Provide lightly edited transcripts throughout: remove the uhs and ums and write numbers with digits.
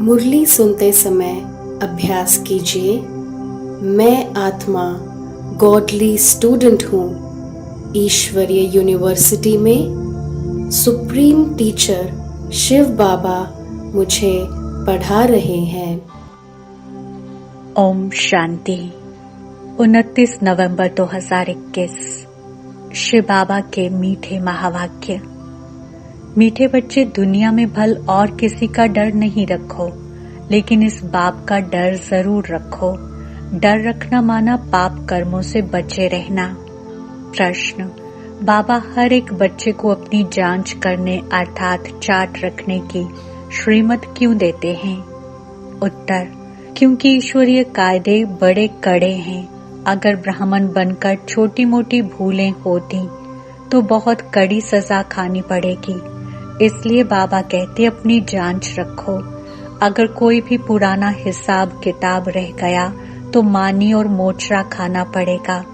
मुरली सुनते समय अभ्यास कीजिए। मैं आत्मा गॉडली स्टूडेंट हूँ। ईश्वरीय यूनिवर्सिटी में सुप्रीम टीचर शिव बाबा मुझे पढ़ा रहे हैं। ओम शांति। 29 नवंबर 2021। शिव बाबा के मीठे महावाक्य। मीठे बच्चे, दुनिया में भल और किसी का डर नहीं रखो, लेकिन इस बाप का डर जरूर रखो। डर रखना माना पाप कर्मों से बचे रहना। प्रश्न: बाबा हर एक बच्चे को अपनी जांच करने अर्थात चार्ट रखने की श्रीमत क्यों देते हैं? उत्तर: क्योंकि ईश्वरीय कायदे बड़े कड़े हैं। अगर ब्राह्मण बनकर छोटी मोटी भूलें होती तो बहुत कड़ी सजा खानी पड़ेगी। इसलिए बाबा कहते अपनी जांच रखो। अगर कोई भी पुराना हिसाब किताब रह गया तो मानी और मोचरा खाना पड़ेगा।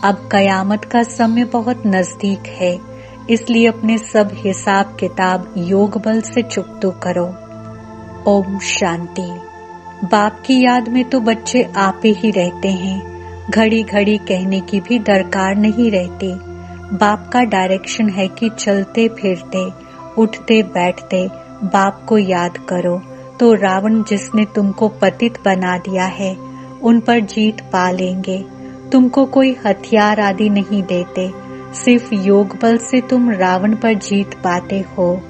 अब कयामत का समय बहुत नजदीक है, इसलिए अपने सब हिसाब किताब योग बल से चुकतो करो। ओम शांति। बाप की याद में तो बच्चे आप ही रहते हैं। घड़ी घड़ी कहने की भी दरकार नहीं रहती। बाप का डायरेक्शन है कि चलते फिरते उठते बैठते बाप को याद करो। तो रावण जिसने तुमको पतित बना दिया है उन पर जीत पा लेंगे। तुमको कोई हथियार आदि नहीं देते, सिर्फ योग बल से तुम रावण पर जीत पाते हो।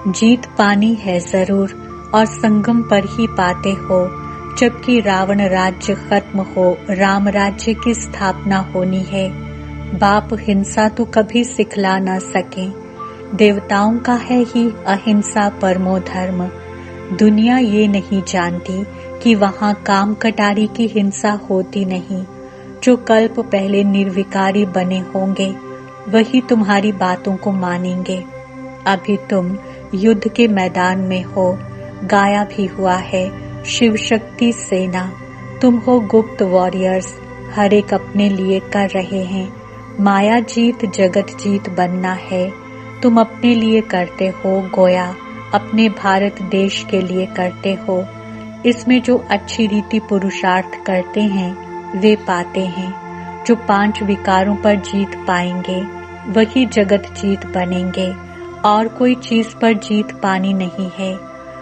जीत पानी है जरूर और संगम पर ही पाते हो। जबकि रावण राज्य खत्म हो, राम राज्य की स्थापना होनी है। बाप हिंसा तो कभी सिखला न सके। देवताओं का है ही अहिंसा परमो धर्म। दुनिया ये नहीं जानती कि वहाँ काम कटारी की हिंसा होती नहीं। जो कल्प पहले निर्विकारी बने होंगे वही तुम्हारी बातों को मानेंगे। अभी तुम युद्ध के मैदान में हो। गाया भी हुआ है शिव शक्ति सेना। तुम हो गुप्त वॉरियर्स, हर एक अपने लिए कर रहे हैं। माया जीत जगत जीत बनना है। तुम अपने लिए करते हो गोया, अपने भारत देश के लिए करते हो। इसमें जो अच्छी रीति पुरुषार्थ करते हैं वे पाते हैं। जो 5 विकारों पर जीत पाएंगे वही जगत जीत बनेंगे। और कोई चीज पर जीत पानी नहीं है।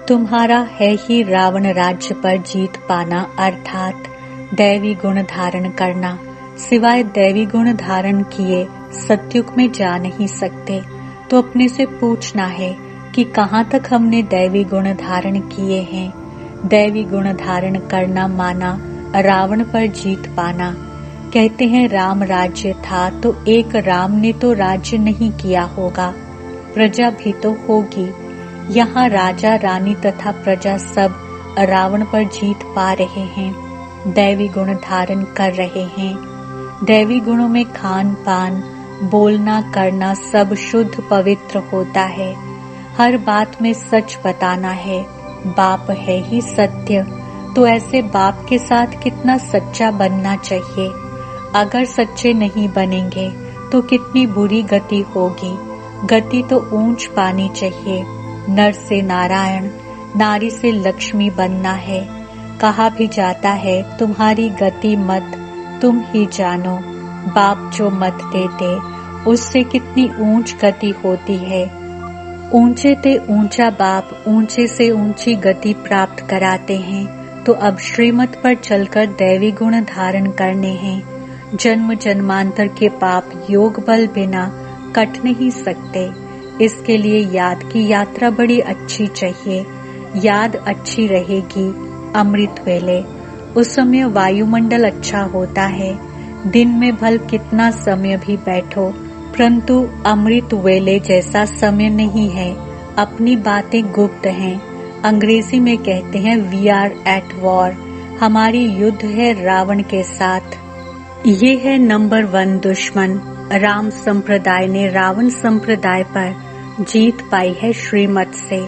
तुम्हारा है ही रावण राज्य पर जीत पाना, अर्थात दैवी गुण धारण करना। सिवाय दैवी गुण धारण किए सत्युग में जा नहीं सकते। तो अपने से पूछना है कि कहाँ तक हमने दैवी गुण धारण किए हैं। दैवी गुण धारण करना माना रावण पर जीत पाना। कहते हैं राम राज्य था तो एक राम ने तो राज्य नहीं किया होगा, प्रजा भी तो होगी। यहाँ राजा रानी तथा प्रजा सब रावण पर जीत पा रहे हैं, दैवी गुण धारण कर रहे हैं। दैवी गुणों में खान पान बोलना करना सब शुद्ध पवित्र होता है। हर बात में सच बताना है। बाप है ही सत्य, तो ऐसे बाप के साथ कितना सच्चा बनना चाहिए। अगर सच्चे नहीं बनेंगे तो कितनी बुरी गति होगी। गति तो ऊंच पानी चाहिए। नर से नारायण, नारी से लक्ष्मी बनना है। कहा भी जाता है तुम्हारी गति मत तुम ही जानो। बाप जो मत देते उससे कितनी ऊंच गति होती है। ऊंचे ते ऊंचा बाप ऊंचे से ऊंची गति प्राप्त कराते हैं। तो अब श्रीमत पर चलकर दैवी गुण धारण करने हैं। जन्म जन्मांतर के पाप योग बल बिना कट नहीं सकते। इसके लिए याद की यात्रा बड़ी अच्छी चाहिए। याद अच्छी रहेगी अमृत वेले। उस समय वायुमंडल अच्छा होता है। दिन में भल कितना समय भी बैठो, परंतु अमृत वेले जैसा समय नहीं है। अपनी बातें गुप्त हैं। अंग्रेजी में कहते हैं वी आर एट वॉर। हमारी युद्ध है रावण के साथ। ये है नंबर 1 दुश्मन। राम संप्रदाय ने रावण संप्रदाय पर जीत पाई है श्रीमत से।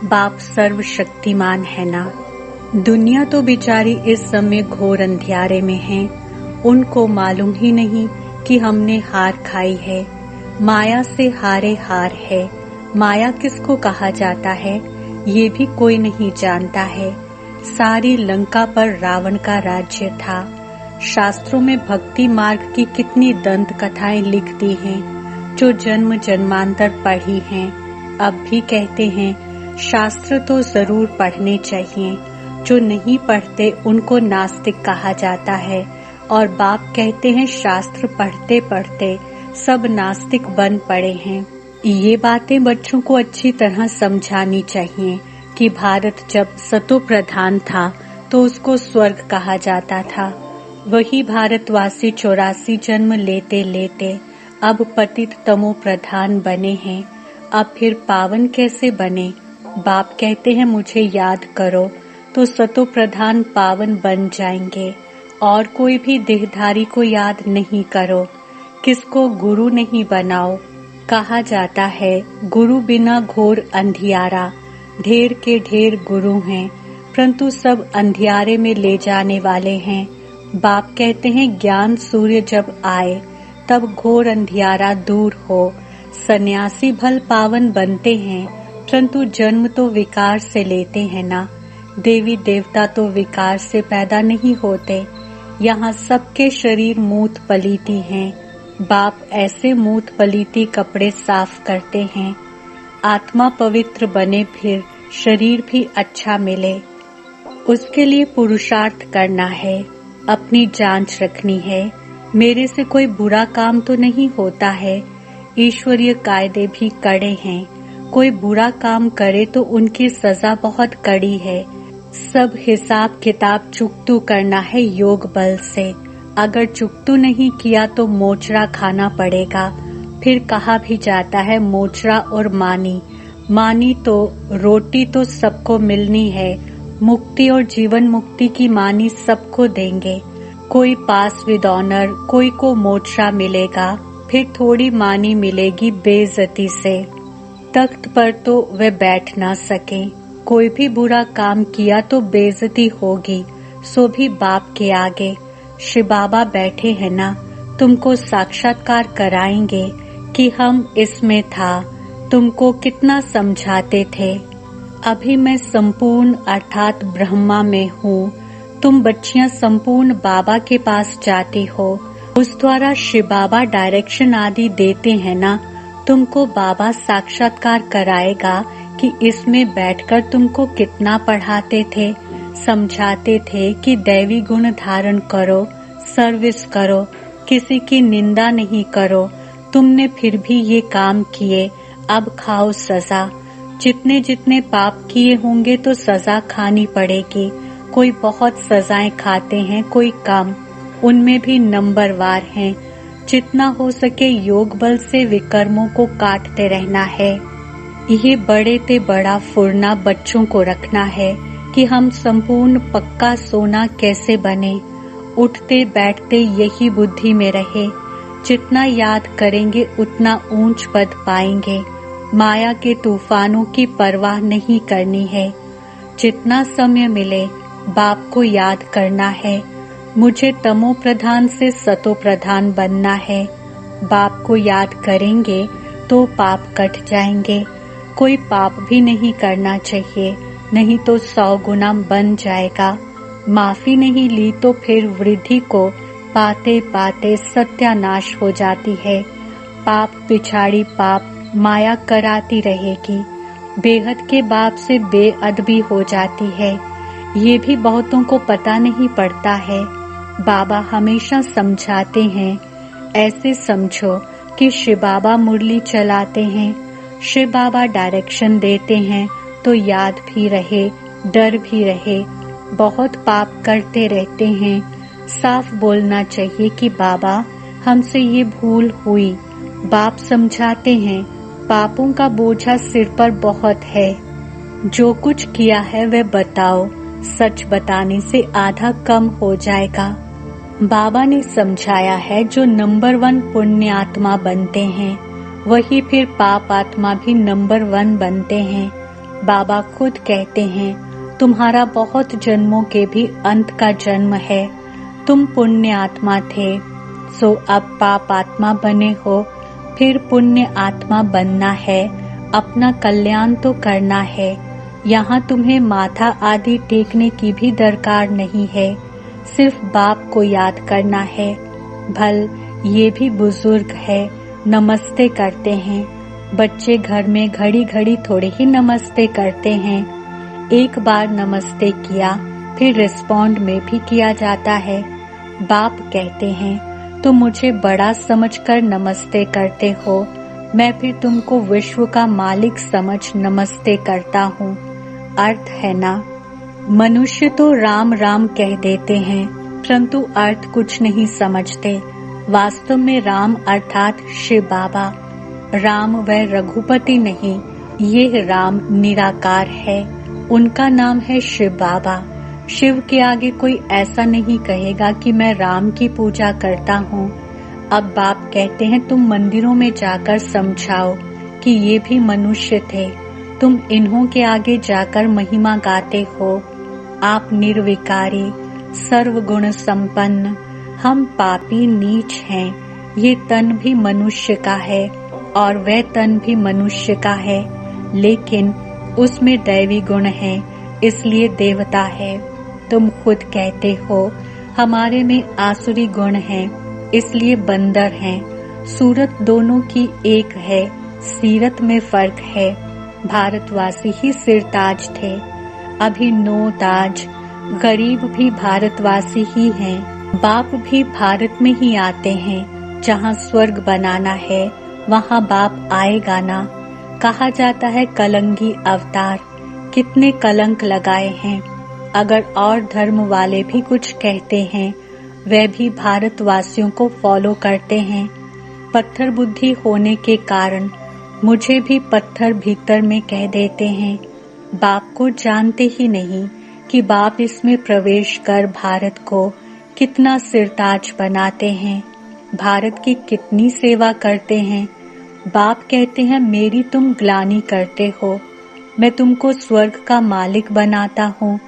बाप सर्वशक्तिमान है ना। दुनिया तो बेचारी इस समय घोर अंधियारे में है। उनको मालूम ही नहीं कि हमने हार खाई है। माया से हारे हार है। माया किसको कहा जाता है ये भी कोई नहीं जानता है। सारी लंका पर रावण का राज्य था। शास्त्रों में भक्ति मार्ग की कितनी दंत कथाएं लिख दी हैं जो जन्म जन्मांतर पढ़ी हैं। अब भी कहते हैं शास्त्र तो जरूर पढ़ने चाहिए। जो नहीं पढ़ते उनको नास्तिक कहा जाता है और बाप कहते हैं शास्त्र पढ़ते पढ़ते सब नास्तिक बन पड़े हैं। ये बातें बच्चों को अच्छी तरह समझानी चाहिए कि भारत जब सतो प्रधान था तो उसको स्वर्ग कहा जाता था। वही भारतवासी 84 जन्म लेते लेते अब पतित तमो प्रधान बने हैं। अब फिर पावन कैसे बने? बाप कहते हैं मुझे याद करो तो सतो प्रधान पावन बन जाएंगे। और कोई भी देहधारी को याद नहीं करो, किसको गुरु नहीं बनाओ। कहा जाता है गुरु बिना घोर अंधियारा। ढेर के ढेर गुरु हैं परंतु सब अंधियारे में ले जाने वाले हैं। बाप कहते हैं ज्ञान सूर्य जब आए तब घोर अंधियारा दूर हो। सन्यासी भल पावन बनते हैं परंतु जन्म तो विकार से लेते हैं ना। देवी देवता तो विकार से पैदा नहीं होते। यहाँ सबके शरीर मूत पलीती हैं। बाप ऐसे मूत पलीती कपड़े साफ करते हैं। आत्मा पवित्र बने फिर शरीर भी अच्छा मिले। उसके लिए पुरुषार्थ करना है, अपनी जांच रखनी है। मेरे से कोई बुरा काम तो नहीं होता है। ईश्वरीय कायदे भी कड़े हैं। कोई बुरा काम करे तो उनकी सजा बहुत कड़ी है। सब हिसाब किताब चुकतू करना है योग बल से। अगर चुकतू नहीं किया तो मोचरा खाना पड़ेगा। फिर कहा भी जाता है मोचरा और मानी। मानी तो रोटी तो सबको मिलनी है। मुक्ति और जीवन मुक्ति की मानी सबको देंगे। कोई पास विद ऑनर, कोई को मोचरा मिलेगा। फिर थोड़ी मानी मिलेगी बेइज्जती से। तख्त पर तो वे बैठ ना सके। कोई भी बुरा काम किया तो बेइज्जती होगी, सो भी बाप के आगे। श्री बाबा बैठे हैं ना, तुमको साक्षात्कार कराएंगे कि हम इसमें था। तुमको कितना समझाते थे। अभी मैं संपूर्ण अर्थात ब्रह्मा में हूँ। तुम बच्चियां संपूर्ण बाबा के पास जाती हो। उस द्वारा शिव बाबा डायरेक्शन आदि देते हैं ना। तुमको बाबा साक्षात्कार कराएगा कि इसमें बैठकर तुमको कितना पढ़ाते थे, समझाते थे कि दैवी गुण धारण करो, सर्विस करो, किसी की निंदा नहीं करो। तुमने फिर भी ये काम किए, अब खाओ सजा। जितने जितने पाप किए होंगे तो सजा खानी पड़ेगी। कोई बहुत सजाएं खाते हैं, कोई कम। उनमें भी नंबरवार हैं। जितना हो सके योग बल से विकर्मों को काटते रहना है। ये बड़े ते बड़ा फुरना बच्चों को रखना है कि हम संपूर्ण पक्का सोना कैसे बने। उठते बैठते यही बुद्धि में रहे। जितना याद करेंगे उतना ऊंच पद पाएंगे। माया के तूफानों की परवाह नहीं करनी है। जितना समय मिले बाप को याद करना है। मुझे तमो प्रधान से सतो प्रधान बनना है। बाप को याद करेंगे तो पाप कट जाएंगे। कोई पाप भी नहीं करना चाहिए, नहीं तो 100 गुना बन जाएगा। माफी नहीं ली तो फिर वृद्धि को पाते पाते सत्यानाश हो जाती है। पाप पिछाड़ी पाप माया कराती रहेगी। बेहद के बाप से बेअदबी हो जाती है। ये भी बहुतों को पता नहीं पड़ता है। बाबा हमेशा समझाते हैं, ऐसे समझो कि शिव बाबा मुरली चलाते हैं। शिव बाबा डायरेक्शन देते हैं तो याद भी रहे, डर भी रहे। बहुत पाप करते रहते हैं। साफ बोलना चाहिए कि बाबा हमसे ये भूल हुई। बाप समझाते हैं पापों का बोझा सिर पर बहुत है। जो कुछ किया है वह बताओ। सच बताने से आधा कम हो जाएगा। बाबा ने समझाया है जो नंबर 1 पुण्य आत्मा बनते हैं वही फिर पाप आत्मा भी नंबर 1 बनते हैं। बाबा खुद कहते हैं तुम्हारा बहुत जन्मों के भी अंत का जन्म है। तुम पुण्य आत्मा थे, सो अब पाप आत्मा बने हो, फिर पुण्य आत्मा बनना है, अपना कल्याण तो करना है। यहाँ तुम्हें माथा आदि टेकने की भी दरकार नहीं है, सिर्फ बाप को याद करना है। भल ये भी बुजुर्ग है, नमस्ते करते हैं। बच्चे घर में घड़ी घड़ी थोड़े ही नमस्ते करते हैं। एक बार नमस्ते किया फिर रिस्पॉन्ड में भी किया जाता है। बाप कहते हैं तुम मुझे बड़ा समझकर नमस्ते करते हो, मैं फिर तुमको विश्व का मालिक समझ नमस्ते करता हूँ। अर्थ है ना, मनुष्य तो राम राम कह देते हैं परंतु अर्थ कुछ नहीं समझते। वास्तव में राम अर्थात शिव बाबा। राम वह रघुपति नहीं, ये राम निराकार है, उनका नाम है शिव बाबा। शिव के आगे कोई ऐसा नहीं कहेगा कि मैं राम की पूजा करता हूँ। अब बाप कहते हैं तुम मंदिरों में जाकर समझाओ कि ये भी मनुष्य थे, तुम इन्हों के आगे जाकर महिमा गाते हो। आप निर्विकारी सर्वगुण संपन्न, हम पापी नीच हैं। ये तन भी मनुष्य का है और वह तन भी मनुष्य का है, लेकिन उसमें दैवी गुण है इसलिए देवता है। तुम खुद कहते हो हमारे में आसुरी गुण हैं इसलिए बंदर हैं। सूरत दोनों की एक है, सीरत में फर्क है। भारतवासी ही सिरताज थे, अभी नो ताज। गरीब भी भारतवासी ही हैं। बाप भी भारत में ही आते हैं। जहाँ स्वर्ग बनाना है वहाँ बाप आएगा ना। कहा जाता है कलंगी अवतार, कितने कलंक लगाए हैं। अगर और धर्म वाले भी कुछ कहते हैं, वे भी भारतवासियों को फॉलो करते हैं। पत्थर बुद्धि होने के कारण मुझे भी पत्थर भीतर में कह देते हैं। बाप को जानते ही नहीं कि बाप इसमें प्रवेश कर भारत को कितना सिरताज बनाते हैं, भारत की कितनी सेवा करते हैं। बाप कहते हैं मेरी तुम ग्लानि करते हो, मैं तुमको स्वर्ग का मालिक बनाता हूँ।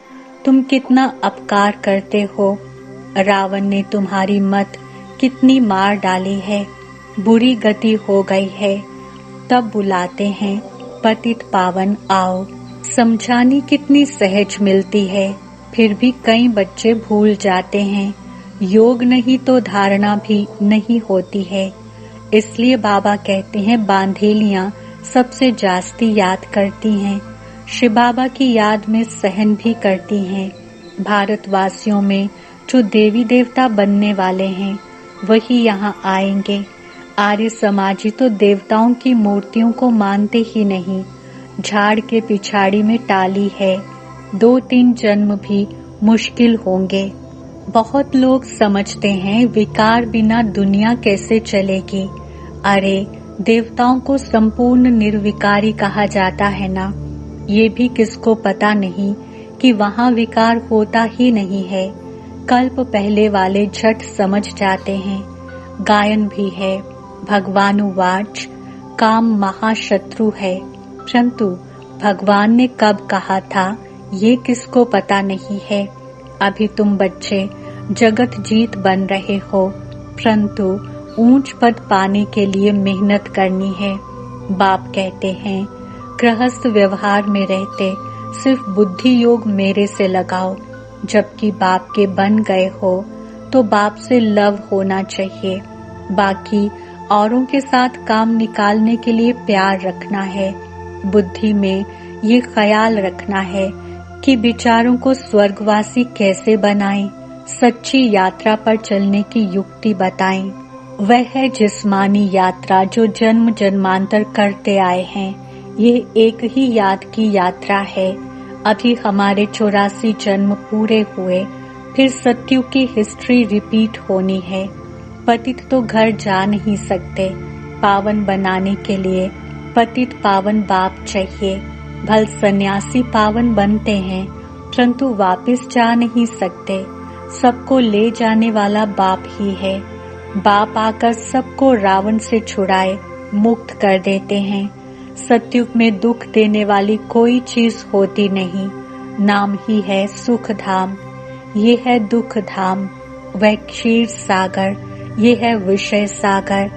तुम कितना अपकार करते हो। रावण ने तुम्हारी मत कितनी मार डाली है, बुरी गति हो गई है। तब बुलाते हैं पतित पावन आओ। समझानी कितनी सहज मिलती है, फिर भी कई बच्चे भूल जाते हैं। योग नहीं तो धारणा भी नहीं होती है। इसलिए बाबा कहते हैं बांधेलियां सबसे जास्ती याद करती हैं, शिव बाबा की याद में सहन भी करती हैं। भारतवासियों में जो देवी देवता बनने वाले हैं वही यहाँ आएंगे। आर्य समाजी तो देवताओं की मूर्तियों को मानते ही नहीं। झाड़ के पिछाड़ी में टाली है, 2-3 जन्म भी मुश्किल होंगे। बहुत लोग समझते हैं विकार बिना दुनिया कैसे चलेगी। अरे देवताओं को संपूर्ण निर्विकारी कहा जाता है ना। ये भी किसको पता नहीं कि वहाँ विकार होता ही नहीं है। कल्प पहले वाले झट समझ जाते हैं। गायन भी है, भगवानुवाच काम महाशत्रु है, परंतु भगवान ने कब कहा था ये किसको पता नहीं है। अभी तुम बच्चे जगत जीत बन रहे हो, परंतु ऊंच पद पाने के लिए मेहनत करनी है। बाप कहते हैं गृहस्थ व्यवहार में रहते सिर्फ बुद्धि योग मेरे से लगाओ। जबकि बाप के बन गए हो तो बाप से लव होना चाहिए। बाकी औरों के साथ काम निकालने के लिए प्यार रखना है। बुद्धि में ये ख्याल रखना है कि विचारों को स्वर्गवासी कैसे बनाएं, सच्ची यात्रा पर चलने की युक्ति बताएं। वह है जिस्मानी यात्रा जो जन्म जन्मांतर करते आए हैं। ये एक ही याद की यात्रा है। अभी हमारे 84 जन्म पूरे हुए, फिर सत्युग की हिस्ट्री रिपीट होनी है। पतित तो घर जा नहीं सकते, पावन बनाने के लिए पतित पावन बाप चाहिए। भल सन्यासी पावन बनते हैं परंतु वापस जा नहीं सकते। सबको ले जाने वाला बाप ही है। बाप आकर सबको रावण से छुड़ाए मुक्त कर देते हैं। सतयुग में दुख देने वाली कोई चीज होती नहीं। नाम ही है सुख धाम, ये है दुख धाम। वह क्षीर सागर, ये है विषय सागर।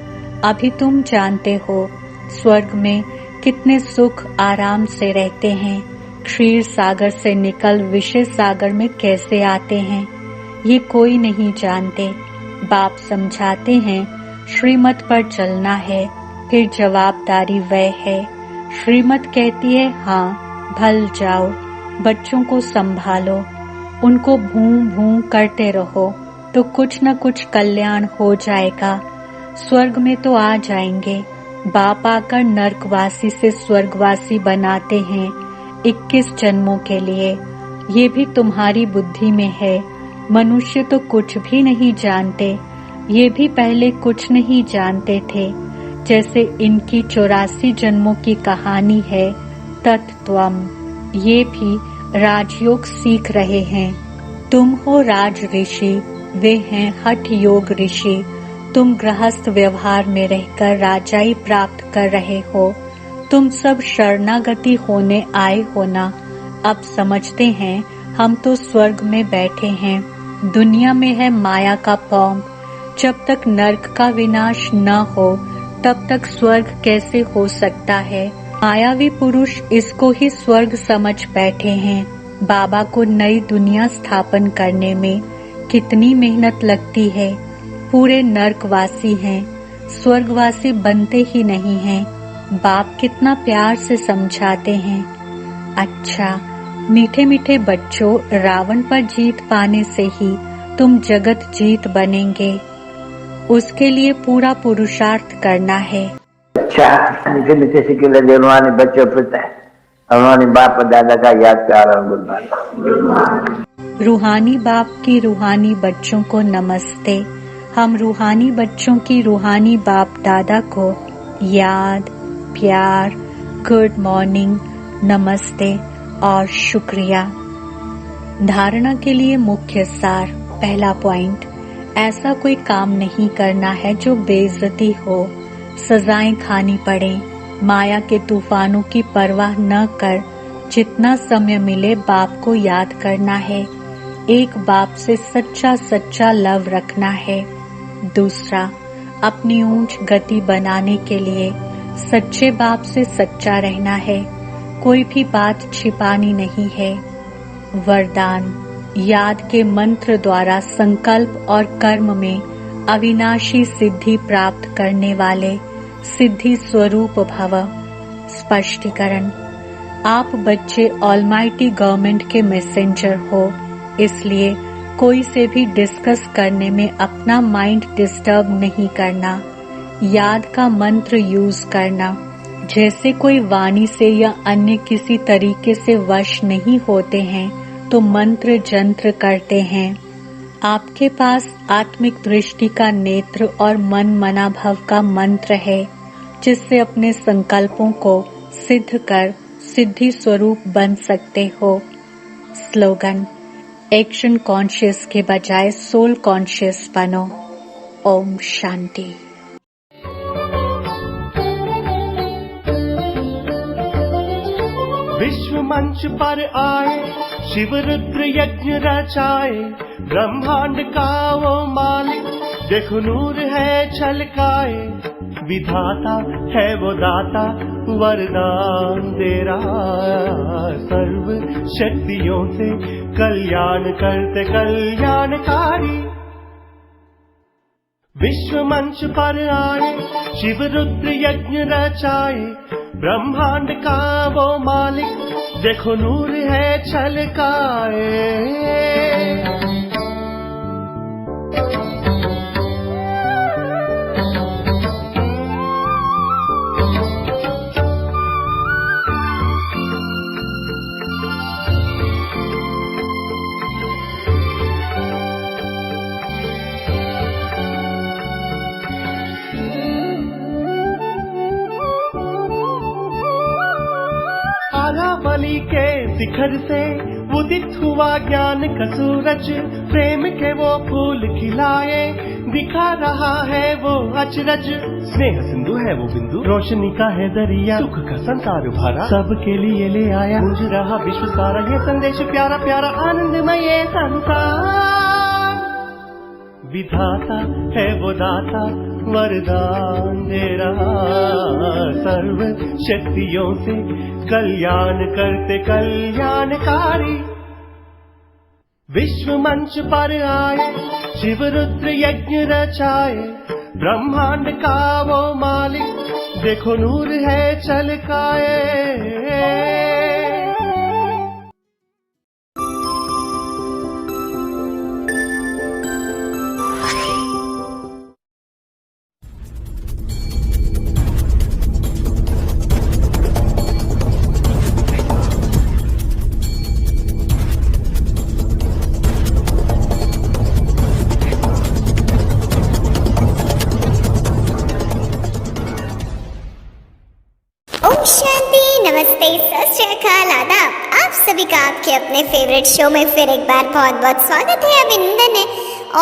अभी तुम जानते हो स्वर्ग में कितने सुख आराम से रहते हैं। क्षीर सागर से निकल विषय सागर में कैसे आते हैं, ये कोई नहीं जानते। बाप समझाते हैं श्रीमत पर चलना है, फिर जवाबदारी वह है। श्रीमत कहती है हाँ भल जाओ, बच्चों को संभालो, उनको भूं भूं करते रहो तो कुछ न कुछ कल्याण हो जाएगा। स्वर्ग में तो आ जाएंगे। बाप आकर नरकवासी से स्वर्गवासी बनाते हैं 21 जन्मों के लिए। ये भी तुम्हारी बुद्धि में है। मनुष्य तो कुछ भी नहीं जानते, ये भी पहले कुछ नहीं जानते थे। जैसे इनकी 84 जन्मों की कहानी है तत्त्वम, ये भी राजयोग सीख रहे हैं। तुम हो राज ऋषि, वे हैं हठ योग ऋषि। तुम गृहस्थ व्यवहार में रहकर राजाई प्राप्त कर रहे हो। तुम सब शरणागति होने आए हो ना। अब समझते हैं हम तो स्वर्ग में बैठे हैं, दुनिया में है माया का पौंग। जब तक नरक का विनाश न हो तब तक स्वर्ग कैसे हो सकता है। मायावी पुरुष इसको ही स्वर्ग समझ बैठे हैं। बाबा को नई दुनिया स्थापन करने में कितनी मेहनत लगती है। पूरे नरकवासी हैं, स्वर्गवासी बनते ही नहीं हैं। बाप कितना प्यार से समझाते हैं। अच्छा मीठे मीठे बच्चों, रावण पर जीत पाने से ही तुम जगत जीत बनेंगे। उसके लिए पूरा पुरुषार्थ करना है। अच्छा मीठे मीठे सिक्के लगे रूहानी बच्चों पर रूहानी बाप और दादा का याद प्यार और गुड। रूहानी बाप की रूहानी बच्चों को नमस्ते। हम रूहानी बच्चों की रूहानी बाप दादा को याद, प्यार, गुड मॉर्निंग, नमस्ते और शुक्रिया। धारणा के लिए मुख्य सार। पहला पॉइंट, ऐसा कोई काम नहीं करना है जो बेइज्जती हो, सजाएं खानी पड़े। माया के तूफानों की परवाह न कर जितना समय मिले बाप को याद करना है। एक बाप से सच्चा सच्चा लव रखना है। दूसरा, अपनी ऊंच गति बनाने के लिए सच्चे बाप से सच्चा रहना है। कोई भी बात छिपानी नहीं है। वरदान, याद के मंत्र द्वारा संकल्प और कर्म में अविनाशी सिद्धि प्राप्त करने वाले सिद्धि स्वरूप भव। स्पष्टीकरण, आप बच्चे ऑलमाइटी गवर्नमेंट के मैसेंजर हो, इसलिए कोई से भी डिस्कस करने में अपना माइंड डिस्टर्ब नहीं करना। याद का मंत्र यूज करना। जैसे कोई वाणी से या अन्य किसी तरीके से वश नहीं होते हैं तो मंत्र जंत्र करते हैं। आपके पास आत्मिक दृष्टि का नेत्र और मन मना भव का मंत्र है, जिससे अपने संकल्पों को सिद्ध कर सिद्धि स्वरूप बन सकते हो। स्लोगन, एक्शन कॉन्शियस के बजाय सोल कॉन्शियस बनो। ओम शांति। विश्व मंच पर आए, शिव रुद्र यज्ञ रचाए, ब्रह्मांड का वो मालिक, देखो नूर है छलकाए। विधाता है वो दाता, वरदान दे रहा, सर्व शक्तियों से कल्याण करते कल्याणकारी। विश्व मंच पर आए, शिव रुद्र यज्ञ रचाए, ब्रह्मांड का वो मालिक, देखो नूर है छलकाए। अरावली के शिखर से उदित हुआ ज्ञान का सूरज, प्रेम के वो फूल खिलाए, दिखा रहा है वो अचरज। स्नेह सिंधु है वो बिंदु, रोशनी का है दरिया, सुख का संसार भरा, सबके लिए ले आया। गूंज रहा विश्व सारा ये संदेश प्यारा प्यारा, आनंदमय ये संसार। विधाता है वो दाता, वरदान दे रहा, सर्व शक्तियों से कल्याण करते कल्याणकारी। विश्व मंच पर आए, शिव रुद्र यज्ञ रचाए, ब्रह्मांड का वो मालिक, देखो नूर है छलकाए। ओम शांति, नमस्ते, सत श्री अकाल, आदाब। आप सभी का आपके अपने फेवरेट शो में फिर एक बार बहुत बहुत स्वागत है, अभिनंदन है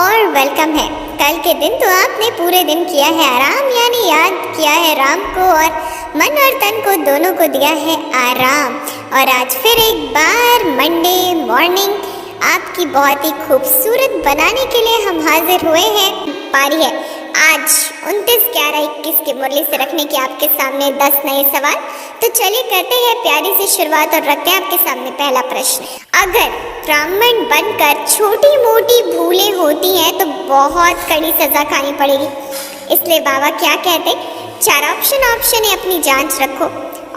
और वेलकम है। कल के दिन तो आपने पूरे दिन किया है आराम, यानी याद किया है राम को और मन और तन को दोनों को दिया है आराम। और आज फिर एक बार मंडे मॉर्निंग आपकी बहुत ही खूबसूरत बनाने के लिए हम हाजिर हुए हैं। पारी है आज 29/11/21 की मुरली से रखने की आपके सामने 10 नए सवाल। तो चलिए करते हैं प्यारी सी शुरुआत और रखते हैं आपके सामने पहला प्रश्न। अगर ब्राह्मण बनकर छोटी मोटी भूलें होती हैं तो बहुत कड़ी सजा खानी पड़ेगी, इसलिए बाबा क्या कहते? 4 ऑप्शन है, अपनी जांच रखो।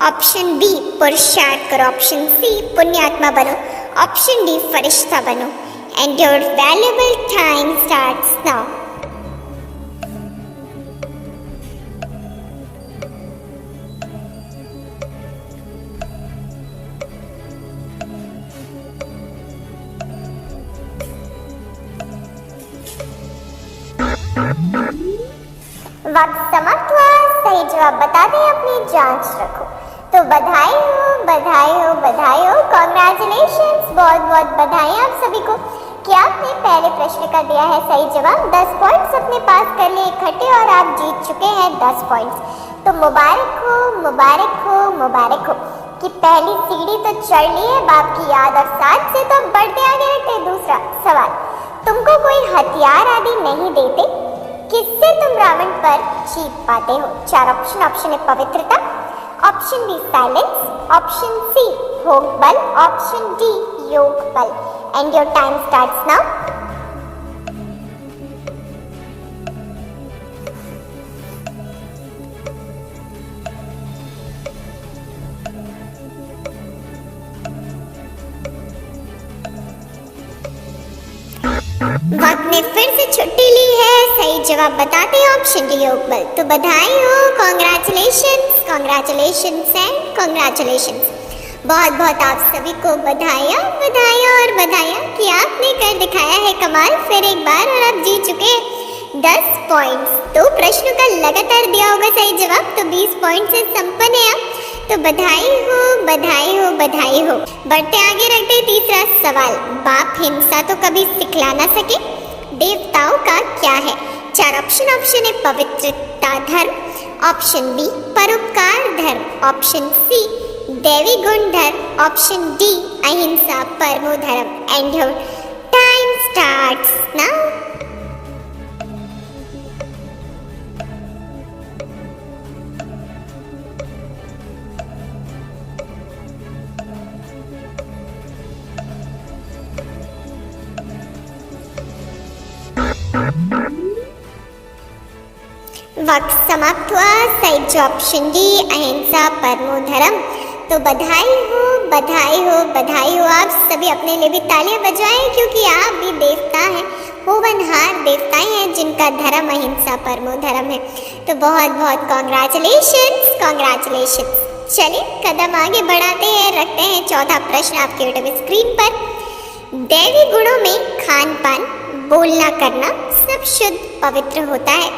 ऑप्शन बी पुरुषार्थ करो, ऑप्शन सी पुण्यात्मा बनो, ऑप्शन डी फरिश्ता बनो। And your valuable time starts now. वक्त समाप्त हुआ, सही जवाब बता दें, अपनी जांच रखो। तो बधाई हो, बधाई हो, बधाई हो, कॉन्ग्रेचुलेशंस, बहुत बहुत बधाई आप सभी को कि आपने पहले प्रश्न का दिया है सही जवाब। 10 पॉइंट्स अपने पास कर लिए इकट्ठे और आप जीत चुके हैं 10 पॉइंट्स। तो मुबारक हो, मुबारक हो, मुबारक हो कि पहली सीढ़ी तो चढ़ ली है बाप की याद और साथ से तो बढ़ते आगे रखते। दूसरा सवाल, तुमको कोई हथियार आदि नहीं देते, किससे तुम रावण पर जीत पाते हो? 4 ऑप्शन है पवित्रता, ऑप्शन बी साइलेंस, ऑप्शन सी भोग बल, ऑप्शन डी योग बल। And your time starts now. वक्त ने फिर से छुट्टी ली है, सही जवाब बताते हैं ऑप्शन डी योग बल। तो बधाई हो, कॉन्ग्रेचुलेशंस, कॉन्ग्रेचुलेशंस एंड कॉन्ग्रेचुलेशंस। बहुत बहुत आप सभी को बधाइयाँ, बधाइयाँ और बधाइयाँ कि आपने कर दिखाया है कमाल फिर एक बार और आप जीत चुके हैं 10 पॉइंट्स। 2 प्रश्नों का लगातार दिया होगा सही जवाब, तो 20 पॉइंट से संपन्न है आप। तो बधाई हो, बधाई हो, बधाई हो। बढ़ते आगे रखते तीसरा सवाल। बाप हिंसा तो कभी सिखला ना सके, देवताओं का क्या है? 4 ऑप्शन है पवित्रता धर्म, ऑप्शन बी परोपकार धर्म, ऑप्शन सी दैवी गुण धर्म, ऑप्शन डी अहिंसा परमो धर्म। And your time starts now. वक्त समाप्त हुआ, सही ऑप्शन डी अहिंसा परमो धर्म। तो बधाई हो, बधाई हो, बधाई हो। आप सभी अपने लिए भी तालियां बजाएं क्योंकि आप भी देवता हैं, होनहार देवताएं हैं जिनका धर्म अहिंसा परमो धर्म है। तो बहुत बहुत कॉन्ग्रेचुलेशंस, कॉन्ग्रेचुलेशंस। चलिए कदम आगे बढ़ाते हैं, रखते हैं चौथा प्रश्न आपके यूट्यूब स्क्रीन पर। दैवी गुणों में खान पान, बोलना करना सब शुद्ध पवित्र होता है।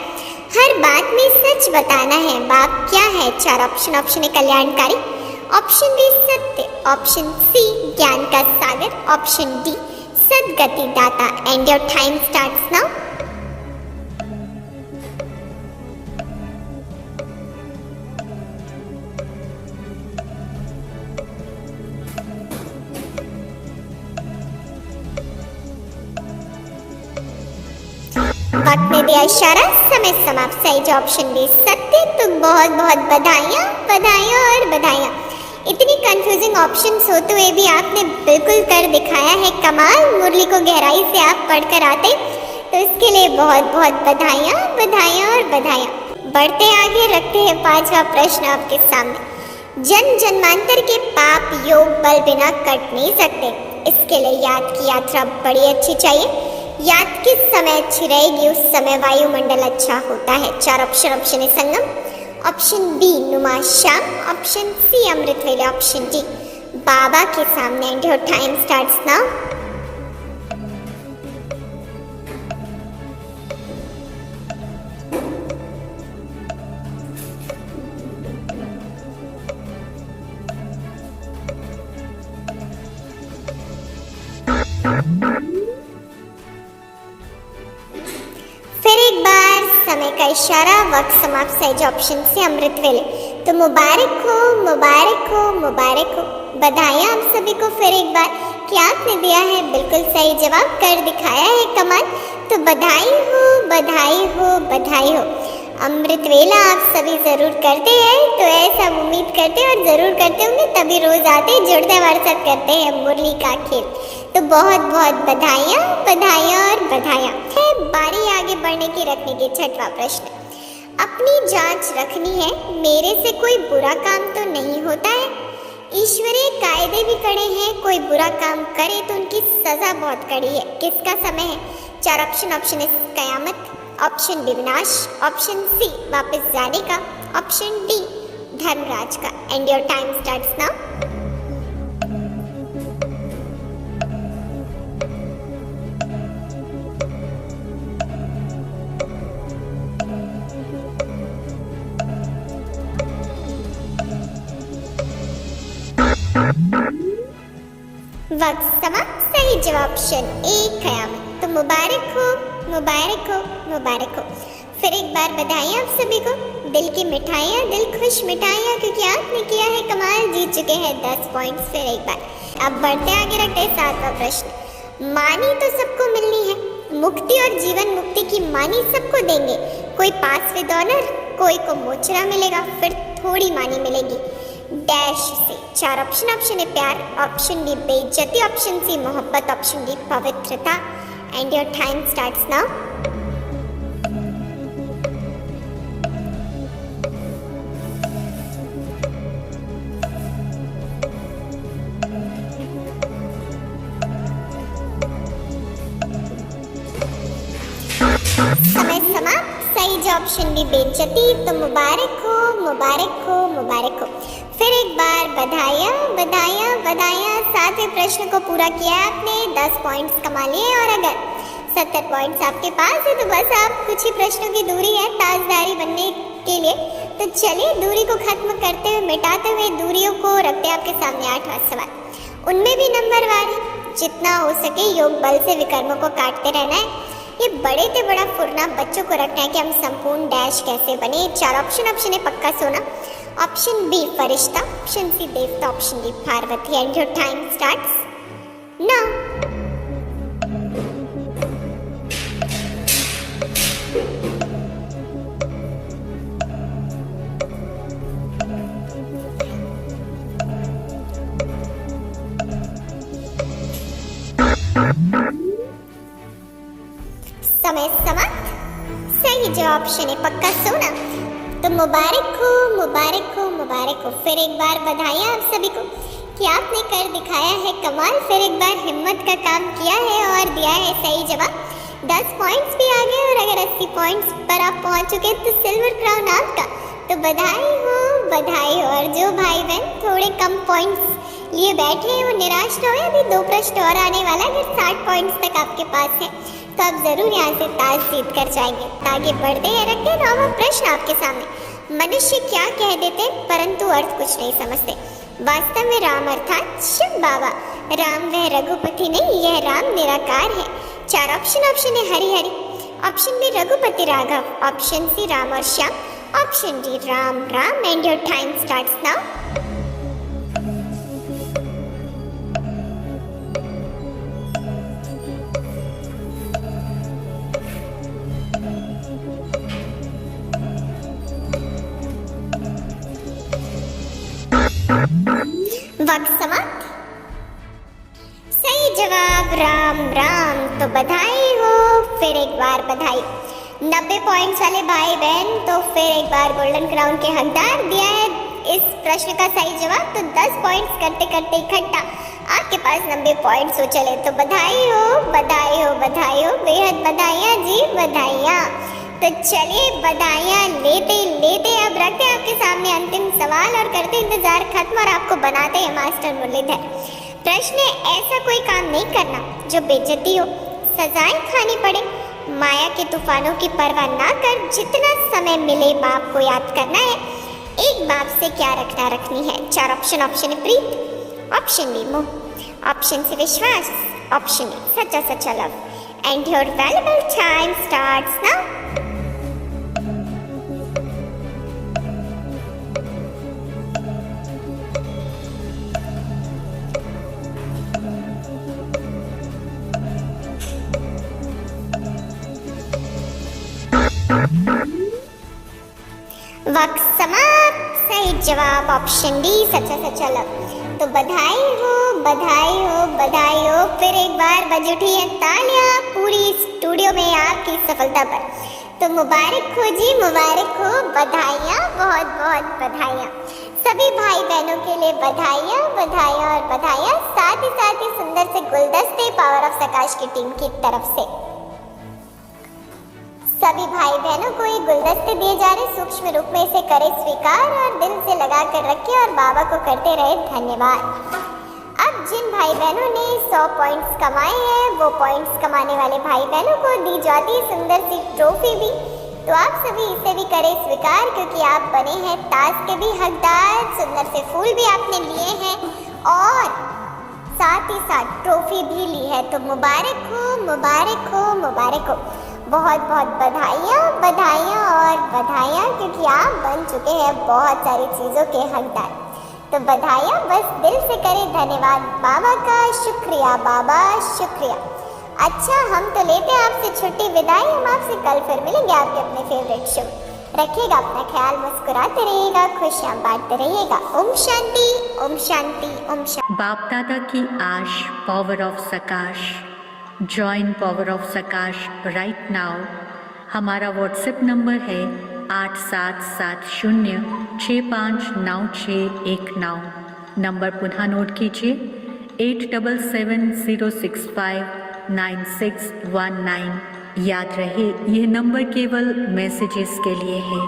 हर बात में सच बताना है। बाप क्या है? 4 ऑप्शन है कल्याणकारी, ऑप्शन बी सत्य, ऑप्शन सी ज्ञान का सागर, ऑप्शन डी सदगति दाता। And your time starts now. वक्त ने दिया इशारा, समय समाप्त। सही जवाब ऑप्शन बी सत्य। तो बहुत बहुत बधाइयाँ, बधाइयाँ और बधाइयाँ। इतनी कंफ्यूजिंग ऑप्शंस होते हुए भी आपने बिल्कुल कर दिखाया है कमाल। मुरली को गहराई से आप पढ़कर आते, तो इसके लिए बहुत बहुत बधाइयाँ, बधाइयाँ और बधाइयाँ। बढ़ते आगे, रखते हैं 5वां प्रश्न आपके सामने। जन्म जन्मांतर के पाप योग बल बिना कट नहीं सकते, इसके लिए याद की यात्रा बड़ी अच्छी चाहिए। याद किस समय अच्छी रहेगी, उस समय वायुमंडल अच्छा होता है। 4 ऑप्शन। ऑप्शन ए संगम, ऑप्शन बी नुमा शाम, ऑप्शन सी अमृत वेले, ऑप्शन डी बाबा के सामने। And your time starts now. फिर एक बार समय का इशारा, वक्त समाप्त। सही ऑप्शन से अमृत वेले। तो मुबारक हो, मुबारक हो, मुबारक हो। बधाइयाँ आप सभी को फिर एक बार कि आपने दिया है बिल्कुल सही जवाब, कर दिखाया है कमाल। तो बधाई हो, बधाई हो, बधाई हो। अमृत वेला आप सभी जरूर करते हैं, तो ऐसा उम्मीद करते हैं और जरूर करते होंगे, तभी रोज आते जुड़ते हमारे साथ करते हैं मुरली का खेल। तो बहुत बहुत बधाइयाँ, बधाइयाँ और बधाइयाँ। बारी आगे बढ़ने की, रखने की 6वां प्रश्न। अपनी जांच रखनी है, मेरे से कोई बुरा काम तो नहीं होता है। ईश्वरीय कायदे भी कड़े हैं, कोई बुरा काम करे तो उनकी सजा बहुत कड़ी है। किसका समय है? 4 ऑप्शन। ऑप्शन ए कयामत, ऑप्शन बी विनाश, ऑप्शन सी वापस जाने का, ऑप्शन डी धर्मराज का। And your time starts now. वक्त समाप्त। सही जवाब ऑप्शन ए कयामत। तो मुबारक हो, मुबारक हो, मुबारक हो। फिर एक बार बधाइयाँ आप सभी को। दिल की मिठाइयाँ, दिल खुश मिठाइयाँ, क्योंकि आपने किया है कमाल, जीत चुके हैं 10 पॉइंट्स। फिर एक बार अब बढ़ते आगे, रखते हैं 7वां प्रश्न। मानी तो सबको मिलनी है, मुक्ति और जीवन मुक्ति की मानी सबको देंगे। कोई पास विद ऑनर, कोई को मोचरा मिलेगा, फिर थोड़ी मानी मिलेगी डैश से। 4 ऑप्शन। ऑप्शन ए प्यार, ऑप्शन बी बेइज्जती, ऑप्शन सी मोहब्बत, ऑप्शन डी पवित्रता। And your time starts now. समय समाप्त। सही जो ऑप्शन बी बेइज्जती। तो मुबारक हो, मुबारक हो, मुबारक हो। फिर एक बार बधाइयाँ, बधाइयाँ, बधाइयाँ। 7वें प्रश्न को पूरा किया आपने, 10 पॉइंट्स कमा लिए। और अगर 70 पॉइंट्स आपके पास है, तो बस आप कुछ ही प्रश्नों की दूरी है ताजदारी बनने के लिए। तो चलिए दूरी को खत्म करते हुए, मिटाते हुए दूरियों को रखते हैं आपके सामने 8वां सवाल। उनमें भी नंबरवार है, जितना हो सके योग बल से विकर्मों को काटते रहना है। ये बड़े से बड़ा फुरना बच्चों को रखना है कि हम संपूर्ण डैश कैसे बने। 4 ऑप्शन। ऑप्शन ए पक्का सोना, ऑप्शन बी फरिश्ता, ऑप्शन सी देवता, option D Parvati. And your time starts now. समय समाप्त। सही जवाब ऑप्शन है पक्का सोना। तो मुबारक हो, मुबारक हो, मुबारक हो। फिर एक बार बधाइयाँ आप सभी को कि आपने कर दिखाया है कमाल। फिर एक बार हिम्मत का काम किया है और दिया है सही जवाब। 10 पॉइंट्स भी आ गए। और अगर 80 पॉइंट्स पर आप पहुंच चुके तो सिल्वर क्राउन आपका। तो बधाई हो, बधाई हो। और जो भाई बहन थोड़े कम पॉइंट्स लिए बैठे हैं वो निराश न हो, अभी 2 प्रश्न और आने वाला है। अगर 60 पॉइंट्स तक आपके पास है तो आप जरूर यहाँ से ताज जीत कर जाएंगे। आगे बढ़ते हैं, रखते हैं 9वां प्रश्न आपके सामने। मनुष्य क्या कह देते परंतु अर्थ कुछ नहीं समझते। वास्तव में राम अर्थात शिव बाबा। राम वह रघुपति नहीं, यह राम निराकार है। 4 ऑप्शन है Hari Hari, option B Raghupati Raghav, option C Ram और Shyam, option D Ram Ram. And your time starts now. वक्त समाप्त। सही जवाब राम राम। तो बधाई हो, फिर एक बार बधाई। 90 पॉइंट्स वाले भाई बहन तो फिर एक बार गोल्डन क्राउन के हकदार। दिया है इस प्रश्न का सही जवाब तो 10 पॉइंट्स करते करते इकट्ठा आपके पास 90 पॉइंट्स हो चले। तो बधाई हो, बधाई हो, बधाई हो, बेहद बधाइयाँ जी, बधाइयाँ। तो चलिए बधाइयाँ लेते लेते अब रखते हैं आपके सामने अंतिम सवाल और करते इंतजार खत्म और आपको बनाते हैं मास्टर मुरलीधर। प्रश्न है, ऐसा कोई काम नहीं करना जो बेइज्जती हो, सजाएं खानी पड़े, माया के तूफानों की परवाह ना कर जितना समय मिले बाप को याद करना है। एक बाप से क्या रखना रखनी है। 4 ऑप्शन है प्रीत, ऑप्शन बी मोह, ऑप्शन सी विश्वास, ऑप्शन ए सच्चा सच्चा love. And your valuable time starts now. वक्त समाप्त। सही जवाब ऑप्शन डी सच्चा सच्चा लव। तो बधाई हो, बधाई हो, बधाई हो। फिर एक बार बज उठी है तालियां पूरी स्टूडियो में आपकी सफलता पर। तो मुबारक हो जी, मुबारक हो, बधाइयाँ, बहुत बहुत बधाइयाँ। सभी भाई बहनों के लिए बधाइयाँ, बधाइयाँ और बधाइयाँ। साथ ही सुंदर से गुलदस्ते पावर ऑफ सकाश की टीम की तरफ से सभी भाई बहनों को ये गुलदस्ते दिए जा रहे। सूक्ष्म रूप में इसे करें स्वीकार और दिल से लगा कर रखें और बाबा को करते रहे धन्यवाद। अब जिन भाई बहनों ने 100 पॉइंट्स कमाए हैं वो पॉइंट्स कमाने वाले भाई बहनों को दी जाती है सुंदर सी ट्रॉफी भी। तो आप सभी इसे भी करें स्वीकार क्योंकि आप बने हैं ताज के भी हकदार। सुंदर से फूल भी आपने लिए हैं और साथ ही साथ ट्रॉफी भी ली है। तो मुबारक हो, मुबारक हो, मुबारक हो। बहुत बहुत बधाइयाँ, बधाइयाँ और बधाइयाँ क्योंकि आप बन चुके हैं बहुत सारी चीज़ों के हकदार। तो बधाइयाँ, बस दिल से करें धन्यवाद बाबा का। शुक्रिया बाबा, शुक्रिया। अच्छा हम तो लेते हैं आपसे छुट्टी, विदाई। हम आपसे कल फिर मिलेंगे आपके अपने फेवरेट शो। रखिएगा अपना ख्याल, मुस्कुराते रहिएगा, खुशियाँ बांटते रहिएगा। ओम शांति, ओम शांति, ओम शांति। बाप दादा की आश, power of सकाश। Join power of सकाश right now. हमारा व्हाट्सएप नंबर है 8770659619। नंबर पुनः नोट कीजिए 8770659619। याद रहे यह नंबर केवल मैसेजेस के लिए है।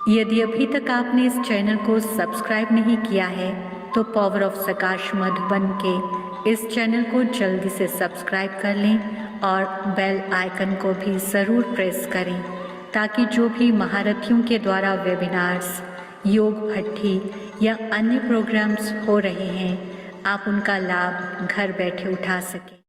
यदि अभी तक आपने इस चैनल को सब्सक्राइब नहीं किया है तो पावर ऑफ सकाश मधुबन के इस चैनल को जल्दी से सब्सक्राइब कर लें और बेल आइकन को भी ज़रूर प्रेस करें ताकि जो भी महारथियों के द्वारा वेबिनार्स, योग भट्ठी या अन्य प्रोग्राम्स हो रहे हैं आप उनका लाभ घर बैठे उठा सकें।